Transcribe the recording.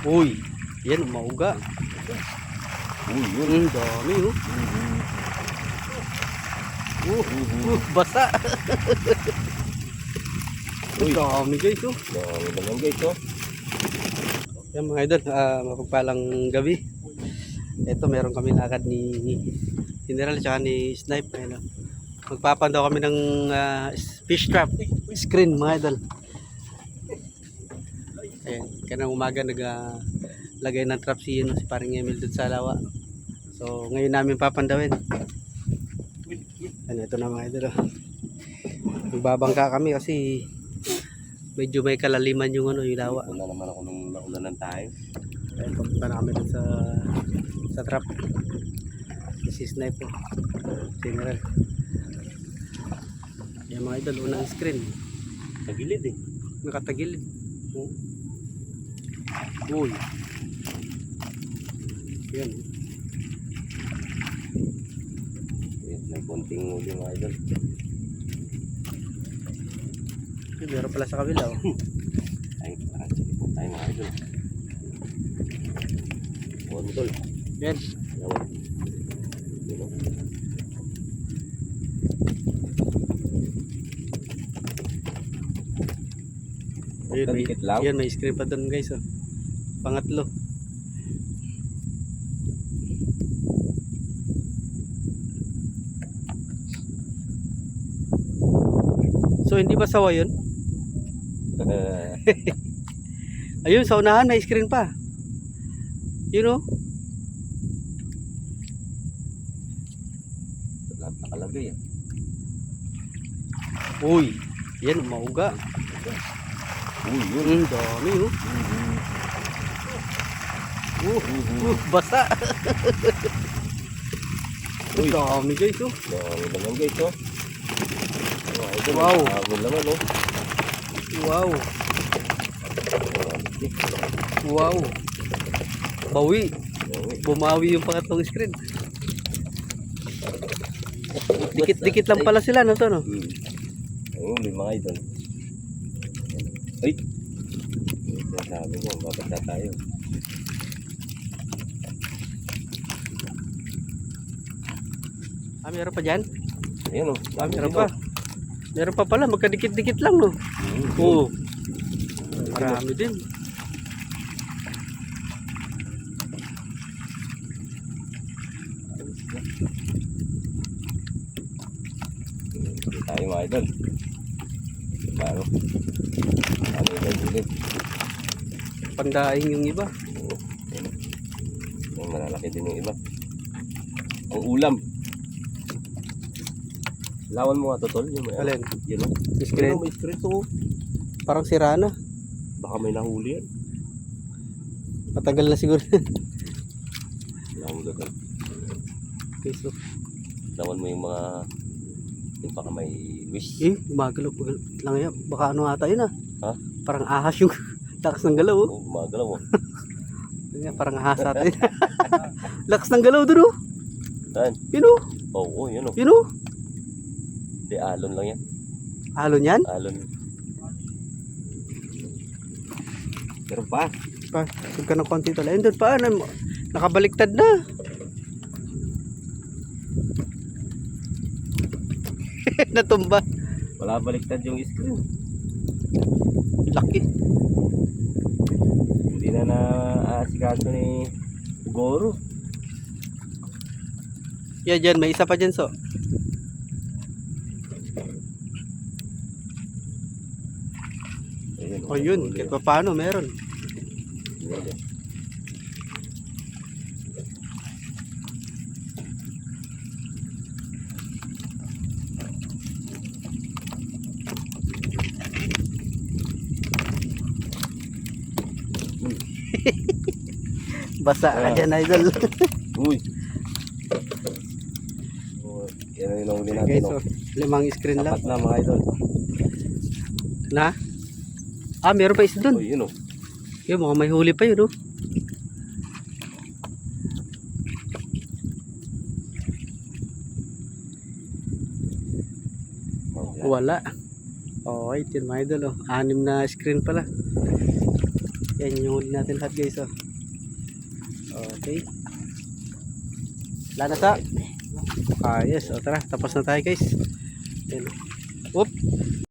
Uy, yan, mauga. Uy, yun. Dami oh. Basa. Uy. Dami guys oh. Dami naman guys, oh. Yan mga idol, mapagpalang gabi. Ito meron kami lakad ni General at ni Snipe. Ayun, oh. Magpapan daw kami ng fish trap screen mga idol. Ayan, kanang umaga lagay ng trap si paring Emil dun sa lawa. So ngayon namin papandawin. Ano ito na mga idol. Magbabangka kami kasi medyo may kalaliman yung yung lawa. Wala naman ako nung naulanan tayo. Ayan, papunta na kami dun sa trap. Si Snipe po. General. Yan mga idol, unang screen. Tagilid eh. Nakatagilid. Uy. Yan. May konting huli mga idol. Meron pala sa kabila oh. Ay, sige po tayo mga idol. Kontol. Yan. Yawan. Yun, oh. Ayun, may, Dikit lang. yan, may screen pa doon guys oh. Pangatlo. So hindi ba sawa yun? Ayun, sa unahan may screen pa. You know? Lahat nakalagay eh. Uy, yan, mauga. Uy, yun. Dami oh. Basa. Uy. Dami guys oh. Dami naman guys, oh. Mga idol, Wow. nakahagol naman, oh. Wow. Wow. Bawi. Bumawi yung pangatlong screen. Dikit-dikit lang pala sila no to no. Oo, may mga idol. Ay. Sabi ko, babasa tayo. Meron pa dyan? Ayan, oh. Meron pa. Meron pa pala, magkadikit-dikit lang no. Oo. Marami din. Tayo mga idol. Paano? Paano yung ulit? Pandaing yung iba. Oo. Yung malalaki din yung iba. Ang ulam. Lawan mo nga totol. Yung may Alin? Yun o. Screen. May screen to. Parang sira na. Baka may nahuli yan. Matagal na siguro. Lawan mo totol. Okay, so. Lawan mo yung mga yung baka may wish. Gumagalaw lang yan. Baka ano ata yun ah. Ha? Parang ahas yung lakas ng galaw oh. Oh, gumagalaw mo. Parang ahas ata yun. Lakas ng galaw dun oh. Saan? Yun oh. Oo, yun o. Yun oh. Hindi, alon lang yan. Alon yan? Alon. Pero pa. Sug ka ng konti tala. Ayun doon pa. Nakabaliktad na. Natumba. Wala baliktad yung screen. Laki. Hindi na na-asikaso ni Goro. Yan dyan. May isa pa dyan so. Ayun, O yun. Kahit pa paano meron. Ayun. Basa ka dyan idol. Uy. Oh, yan yung huli natin. Guys No? so. 5 screen lang. Sapat na mga idol. Na? Meron pa isa dun. Oh, yun o. Yun mga may huli pa yun oh. Wala. Okay, yun mga idol oh. 6 na screen pala. Yan yung huli natin lahat guys. Oh. Okay. Wala na sa. Ayos. O tara, tapos na tayo guys. Yan. Whoop.